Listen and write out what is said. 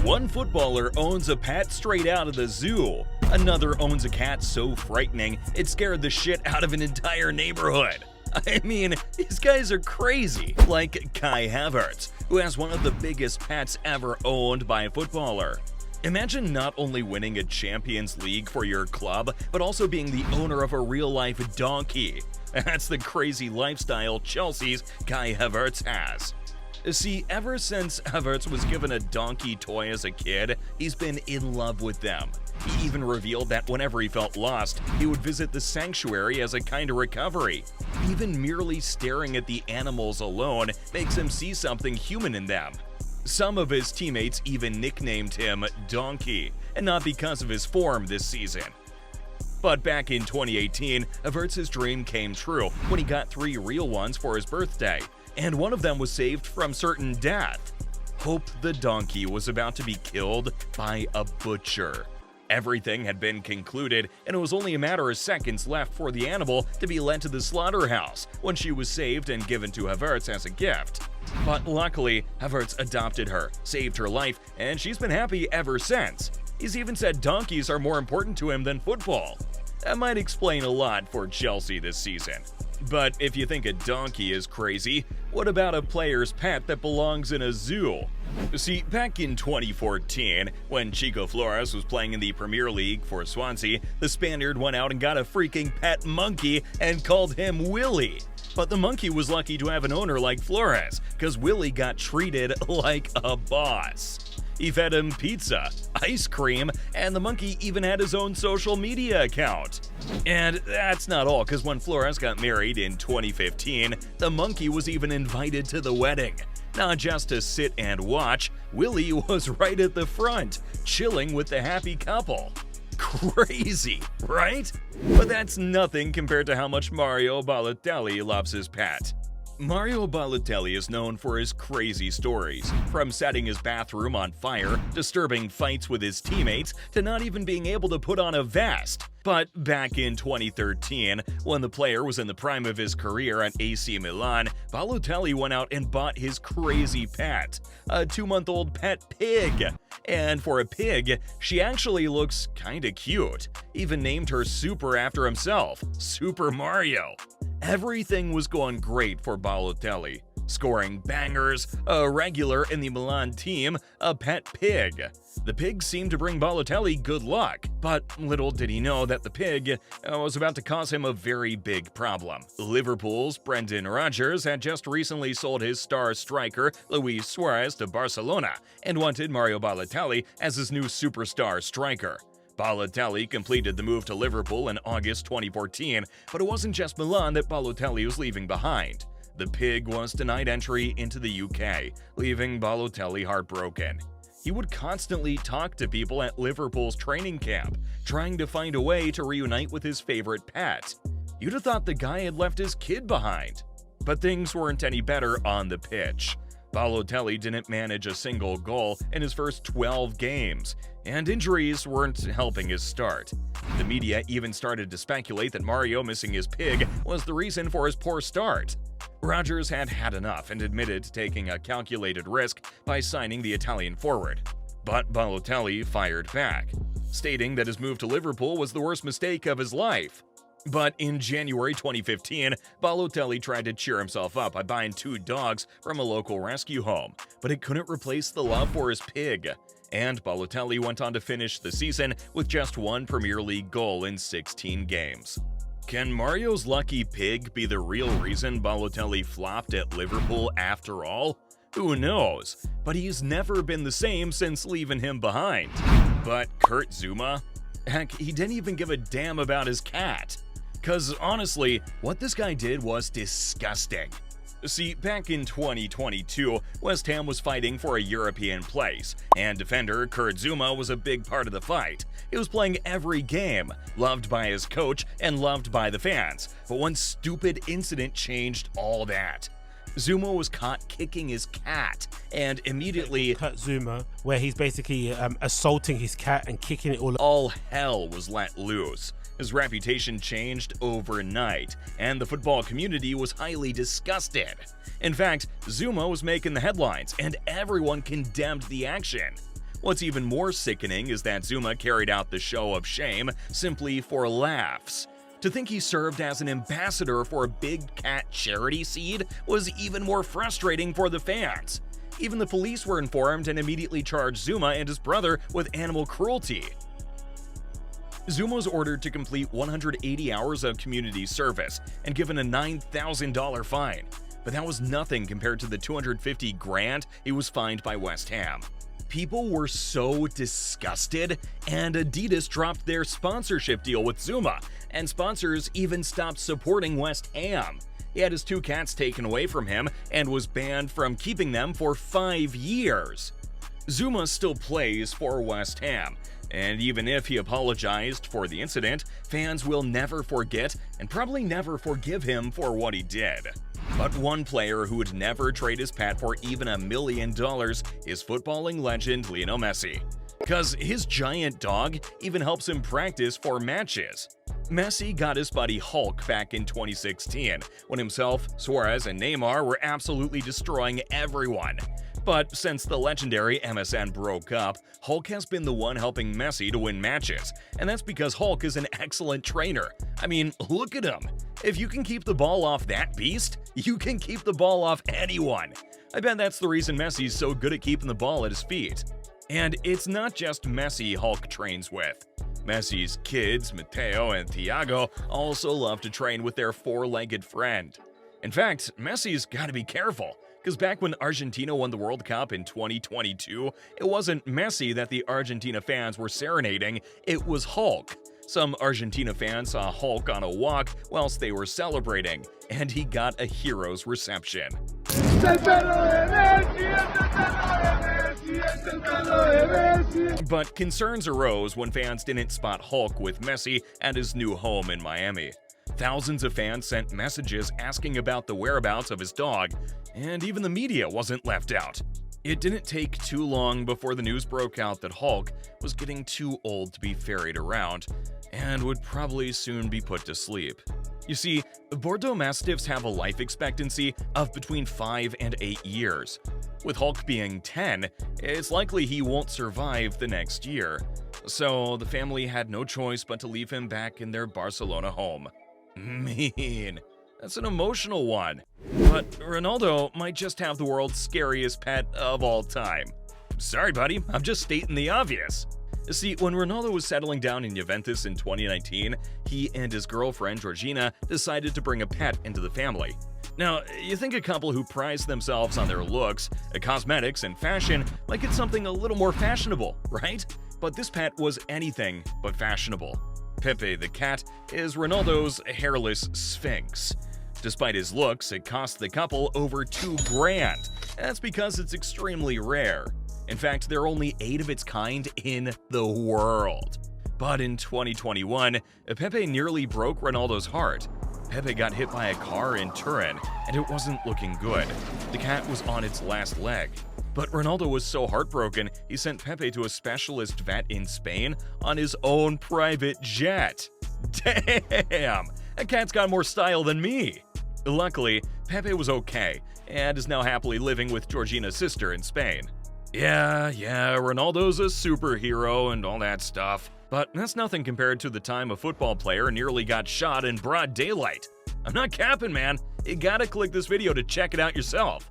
One footballer owns a pet straight out of the zoo. Another owns a cat so frightening it scared the shit out of an entire neighborhood. I mean, these guys are crazy. Like Kai Havertz, who has one of the biggest pets ever owned by a footballer. Imagine not only winning a Champions League for your club, but also being the owner of a real-life donkey. That's the crazy lifestyle Chelsea's Kai Havertz has. See, ever since Havertz was given a donkey toy as a kid, he's been in love with them. He even revealed that whenever he felt lost, he would visit the sanctuary as a kind of recovery. Even merely staring at the animals alone makes him see something human in them. Some of his teammates even nicknamed him Donkey, and not because of his form this season. But back in 2018, Havertz's dream came true when he got 3 real ones for his birthday, and one of them was saved from certain death. Hope the donkey was about to be killed by a butcher. Everything had been concluded, and it was only a matter of seconds left for the animal to be led to the slaughterhouse when she was saved and given to Havertz as a gift. But luckily, Havertz adopted her, saved her life, and she's been happy ever since. He's even said donkeys are more important to him than football. That might explain a lot for Chelsea this season. But if you think a donkey is crazy, what about a player's pet that belongs in a zoo? See, back in 2014, when Chico Flores was playing in the Premier League for Swansea, the Spaniard went out and got a freaking pet monkey and called him Willie. But the monkey was lucky to have an owner like Flores, because Willie got treated like a boss. He fed him pizza, ice cream, and the monkey even had his own social media account. And that's not all, because when Flores got married in 2015, the monkey was even invited to the wedding. Not just to sit and watch, Willie was right at the front, chilling with the happy couple. Crazy, right? But that's nothing compared to how much Mario Balotelli loves his pet. Mario Balotelli is known for his crazy stories, from setting his bathroom on fire, disturbing fights with his teammates, to not even being able to put on a vest. But back in 2013, when the player was in the prime of his career at AC Milan, Balotelli went out and bought his crazy pet, a 2-month-old pet pig. And for a pig, she actually looks kinda cute. Even named her Super after himself, Super Mario. Everything was going great for Balotelli, scoring bangers, a regular in the Milan team, a pet pig. The pig seemed to bring Balotelli good luck, but little did he know that the pig was about to cause him a very big problem. Liverpool's Brendan Rodgers had just recently sold his star striker Luis Suarez to Barcelona and wanted Mario Balotelli as his new superstar striker. Balotelli completed the move to Liverpool in August 2014, but it wasn't just Milan that Balotelli was leaving behind. The pig was denied entry into the UK, leaving Balotelli heartbroken. He would constantly talk to people at Liverpool's training camp, trying to find a way to reunite with his favorite pet. You'd have thought the guy had left his kid behind. But things weren't any better on the pitch. Balotelli didn't manage a single goal in his first 12 games, and injuries weren't helping his start. The media even started to speculate that Mario missing his pig was the reason for his poor start. Rodgers had had enough and admitted to taking a calculated risk by signing the Italian forward. But Balotelli fired back, stating that his move to Liverpool was the worst mistake of his life. But in January 2015, Balotelli tried to cheer himself up by buying 2 dogs from a local rescue home, but it couldn't replace the love for his pig. And Balotelli went on to finish the season with just 1 Premier League goal in 16 games. Can Mario's lucky pig be the real reason Balotelli flopped at Liverpool after all? Who knows? But he's never been the same since leaving him behind. But Kurt Zouma? Heck, he didn't even give a damn about his cat. 'Cause honestly, what this guy did was disgusting. See, back in 2022, West Ham was fighting for a European place, and defender Kurt Zouma was a big part of the fight. He was playing every game, loved by his coach and loved by the fans, but one stupid incident changed all that. Zouma was caught kicking his cat, and immediately Kurt Zouma, where he's basically assaulting his cat and kicking it all hell was let loose. His reputation changed overnight, and the football community was highly disgusted. In fact, Zouma was making the headlines, and everyone condemned the action. What's even more sickening is that Zuma carried out the show of shame simply for laughs. To think he served as an ambassador for a big cat charity seed was even more frustrating for the fans. Even the police were informed and immediately charged Zuma and his brother with animal cruelty. Zuma was ordered to complete 180 hours of community service and given a $9,000 fine, but that was nothing compared to the $250,000 he was fined by West Ham. People were so disgusted, and Adidas dropped their sponsorship deal with Zuma, and sponsors even stopped supporting West Ham. He had his 2 cats taken away from him and was banned from keeping them for 5 years. Zuma still plays for West Ham, and even if he apologized for the incident, fans will never forget and probably never forgive him for what he did. But one player who would never trade his pet for even $1 million is footballing legend Lionel Messi. Cause his giant dog even helps him practice for matches. Messi got his buddy Hulk back in 2016, when himself, Suarez, and Neymar were absolutely destroying everyone. But since the legendary MSN broke up, Hulk has been the one helping Messi to win matches, and that's because Hulk is an excellent trainer. I mean, look at him. If you can keep the ball off that beast, you can keep the ball off anyone. I bet that's the reason Messi's so good at keeping the ball at his feet. And it's not just Messi Hulk trains with. Messi's kids, Matteo and Thiago, also love to train with their 4-legged friend. In fact, Messi's gotta be careful, because back when Argentina won the World Cup in 2022, it wasn't Messi that the Argentina fans were serenading, it was Hulk. Some Argentina fans saw Hulk on a walk whilst they were celebrating, and he got a hero's reception. But concerns arose when fans didn't spot Hulk with Messi at his new home in Miami. Thousands of fans sent messages asking about the whereabouts of his dog, and even the media wasn't left out. It didn't take too long before the news broke out that Hulk was getting too old to be ferried around and would probably soon be put to sleep. You see, Bordeaux Mastiffs have a life expectancy of between 5 and 8 years. With Hulk being 10, it's likely he won't survive the next year. So the family had no choice but to leave him back in their Barcelona home. Mean. That's an emotional one. But Ronaldo might just have the world's scariest pet of all time. Sorry, buddy, I'm just stating the obvious. See, when Ronaldo was settling down in Juventus in 2019, he and his girlfriend, Georgina, decided to bring a pet into the family. Now, you think a couple who prize themselves on their looks, cosmetics, and fashion might get something a little more fashionable, right? But this pet was anything but fashionable. Pepe the cat is Ronaldo's hairless sphinx. Despite his looks, it cost the couple over $2,000. That's because it's extremely rare. In fact, there are only 8 of its kind in the world. But in 2021, Pepe nearly broke Ronaldo's heart. Pepe got hit by a car in Turin, and it wasn't looking good. The cat was on its last leg. But Ronaldo was so heartbroken, he sent Pepe to a specialist vet in Spain on his own private jet. Damn! That cat's got more style than me! Luckily, Pepe was okay, and is now happily living with Georgina's sister in Spain. Yeah, Ronaldo's a superhero and all that stuff, but that's nothing compared to the time a football player nearly got shot in broad daylight. I'm not capping, man. You gotta click this video to check it out yourself.